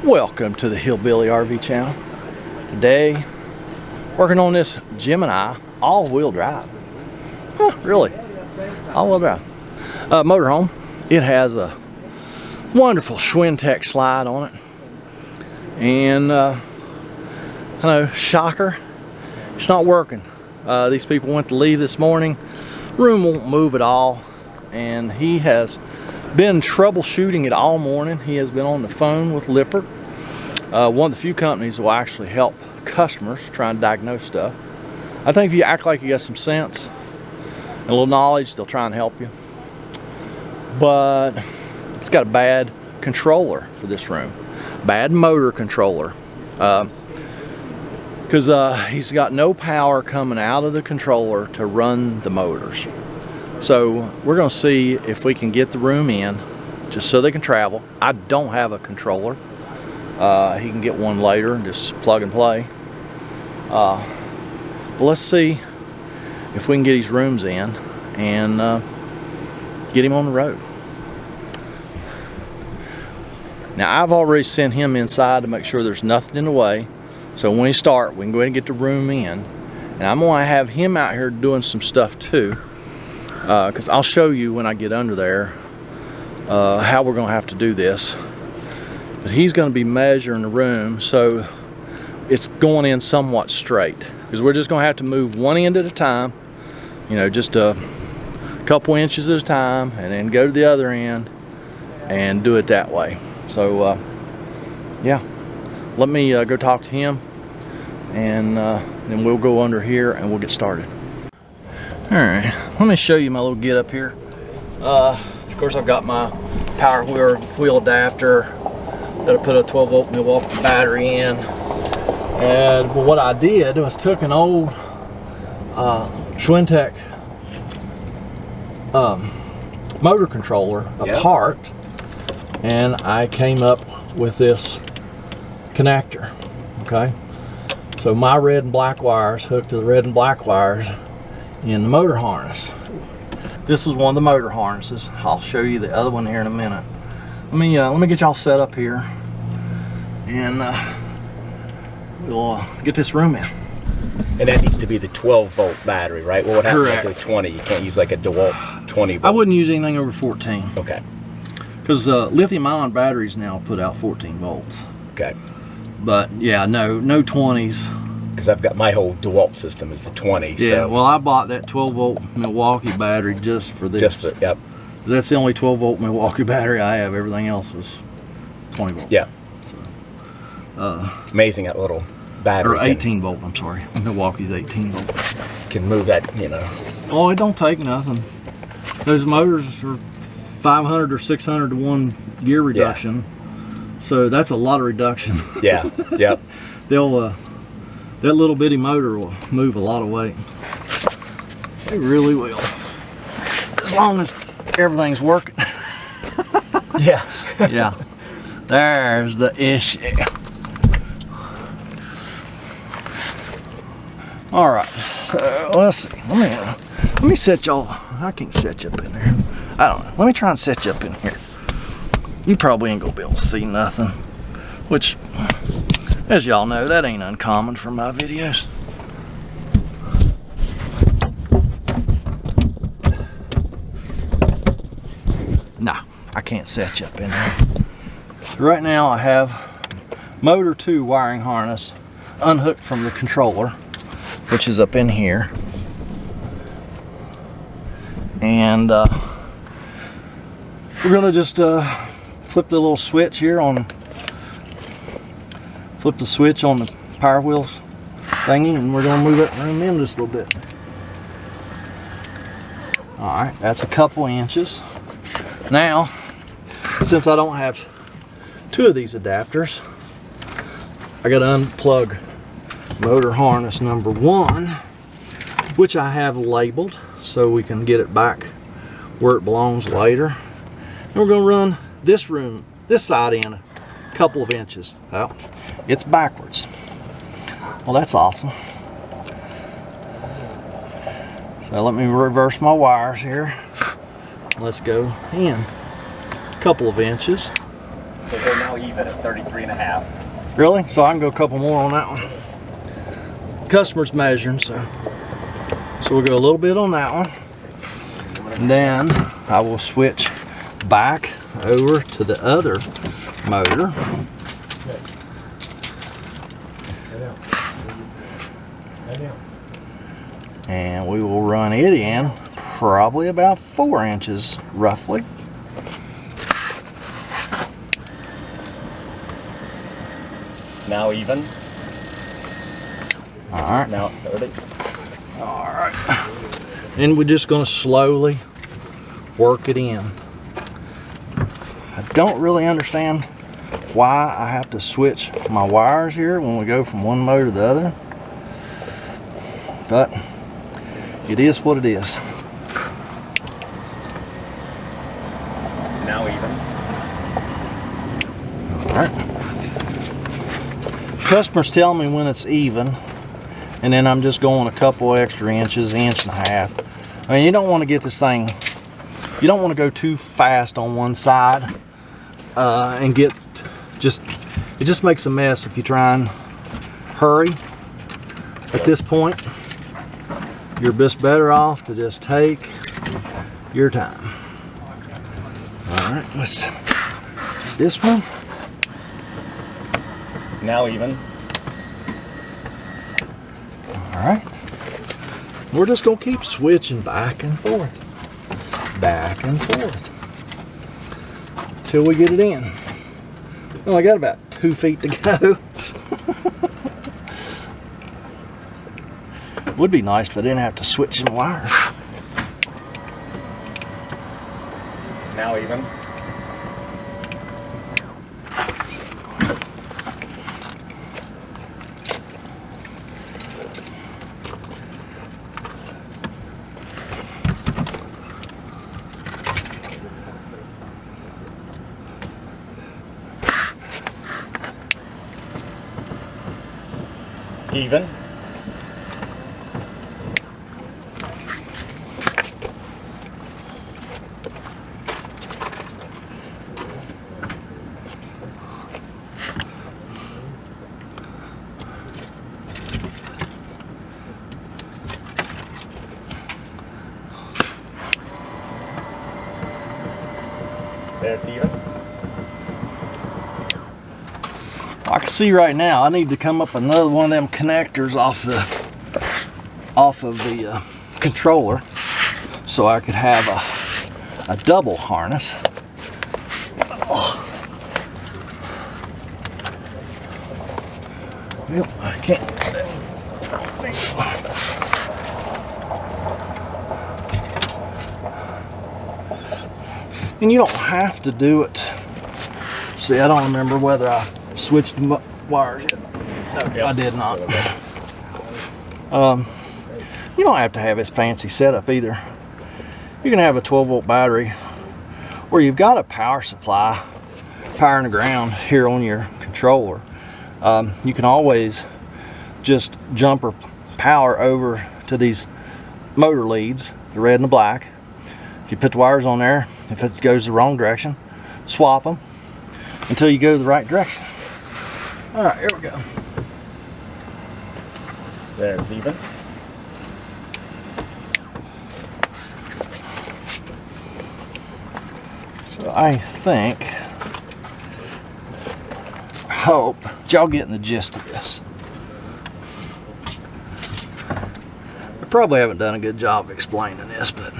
Welcome to the Hillbilly RV channel. Today, working on this Gemini all-wheel drive. Really, all-wheel drive. Motorhome. It has a wonderful Schwintek slide on it. And, I know, shocker, it's not working. These people went to leave this morning. Room won't move at all. And he has been troubleshooting it all morning. He has been on the phone with Lippert, one of the few companies that will actually help customers try and diagnose stuff. I think if you act like you got some sense and a little knowledge, they'll try and help you. But it's got a bad controller for this room, bad motor controller, because he's got no power coming out of the controller to run the motors. So we're going to see if we can get the room in just so they can travel. I don't have a controller. He can get one later and just plug and play. But let's see if we can get these rooms in and get him on the road. Now I've already sent him inside to make sure there's nothing in the way. So when we start, we can go ahead and get the room in. And I'm going to have him out here doing some stuff too. Because I'll show you when I get under there how we're going to have to do this. But he's going to be measuring the room so it's going in somewhat straight. Because we're just going to have to move one end at a time, you know, just a couple inches at a time, and then go to the other end and do it that way. So yeah, let me go talk to him, and then we'll go under here and we'll get started. Alright, let me show you my little get up here. Of course, I've got my power wheel adapter that I put a 12 volt Milwaukee battery in. And what I did was took an old Schwintek motor controller apart, and I came up with this connector. Okay, so my red and black wires hooked to the red and black wires in the motor harness. This is one of the motor harnesses. I'll show you the other one here in a minute. Let me get y'all set up here, and we'll get this room in. And that needs to be the 12 volt battery, right? Well, what happens Correct. to 20? You can't use like a DeWalt 20 volt. I wouldn't use anything over 14. Okay. Because lithium ion batteries now put out 14 volts. Okay. But yeah, no 20s. Because I've got my whole DeWalt system is the 20. Yeah, so. well, I bought that 12 volt Milwaukee battery just for this. Just for, yep. That's the only 12 volt Milwaukee battery I have. Everything else is 20 volt. Yeah. So, amazing that little battery. Or 18 volt, I'm sorry. Milwaukee's 18 volt. Can move that, you know. Oh, it don't take nothing. Those motors are 500 or 600 to 1 gear reduction. Yeah. So that's a lot of reduction. Yeah, yep. That little bitty motor will move a lot of weight. It really will. As long as everything's working. Yeah. Yeah. There's the issue. All right. Let's see. Let me set y'all. I can't set you up in there. I don't know. Let me try and set you up in here. You probably ain't gonna be able to see nothing. Which, as y'all know, that ain't uncommon for my videos. Nah, I can't set you up in there. So right now I have motor 2 wiring harness unhooked from the controller, which is up in here. And we're gonna just flip the little switch here on, flip the switch on the power wheels thingy, and we're gonna move that room in just a little bit. All right, that's a couple inches. Now, since I don't have 2 of these adapters, I gotta unplug motor harness number 1, which I have labeled so we can get it back where it belongs later. And we're gonna run this side in a couple of inches. Well, it's backwards. Well, that's awesome. So let me reverse my wires here. Let's go in a couple of inches. So they're now even. leave it at 33.5. Really? So I can go a couple more on that one. Customer's measuring, so we'll go a little bit on that one. And then I will switch back over to the other motor. And we will run it in probably about 4 inches roughly. Now even. All right. Now 30. All right. And we're just going to slowly work it in. I don't really understand why I have to switch my wires here when we go from one motor to the other, but it is what it is. Now even. All right. Customers tell me when it's even, and then I'm just going a couple extra inches, inch and a half. I mean, you don't want to get this thing, you don't want to go too fast on one side and get it just makes a mess if you try and hurry at this point. You're just better off to just take your time. All right, let's do this one. Now even. All right. We're just gonna keep switching back and forth, till we get it in. Well, I got about 2 feet to go. Would be nice if I didn't have to switch in wires. Now even. Even. That's even. I can see right now I need to come up another one of them connectors off of the controller so I could have a double harness. Well, I can't. And you don't have to do it. See, I don't remember whether I switched the wires yet. No, I did not. You don't have to have this fancy setup either. You can have a 12-volt battery, or you've got a power supply powering the ground here on your controller. You can always just jumper power over to these motor leads, the red and the black. If you put the wires on there, if it goes the wrong direction, swap them until you go the right direction. All right, here we go. There, it's even. So I hope y'all getting the gist of this. I probably haven't done a good job explaining this, but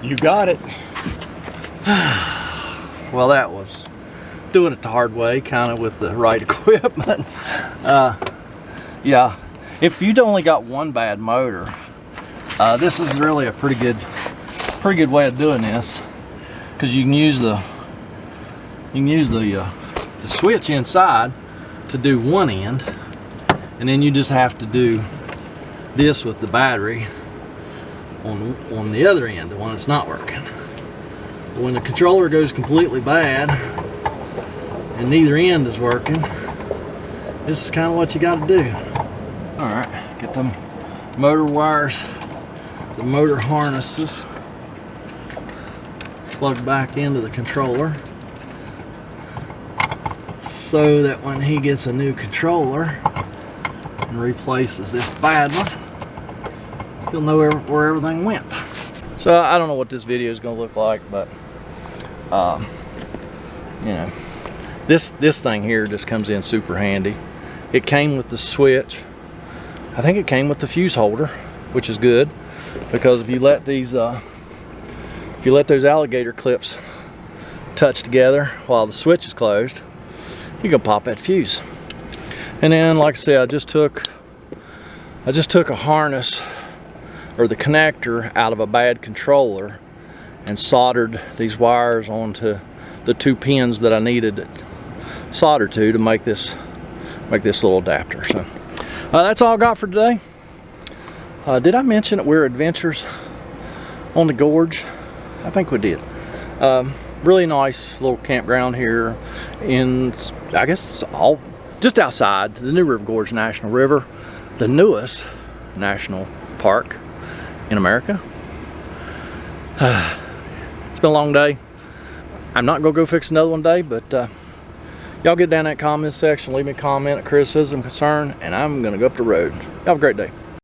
You got it. Well, that was doing it the hard way, kind of with the right equipment. Yeah, if you'd only got one bad motor, this is really a pretty good way of doing this, because you can use the switch inside to do one end, and then you just have to do this with the battery on the other end, the one that's not working. But when the controller goes completely bad and neither end is working, this is kind of what you got to do. All right, get them motor wires, the motor harnesses plugged back into the controller, so that when he gets a new controller and replaces this bad one, he'll know where everything went. So I don't know what this video is going to look like, but you know, this thing here just comes in super handy. It came with the switch. I think it came with the fuse holder, which is good, because if you let these those alligator clips touch together while the switch is closed, you can pop that fuse. And then, like I said, I just took a harness, or the connector, out of a bad controller and soldered these wires onto the 2 pins that I needed it soldered to make this little adapter. So that's all I got for today. Did I mention that we're adventures on the gorge? I think we did. Really nice little campground here in, I guess it's all just outside the New River Gorge National River, the newest national park in America. It's been a long day. I'm not gonna go fix another one today, but y'all get down in that comment section, leave me a comment, a criticism, concern, and I'm gonna go up the road. Y'all have a great day.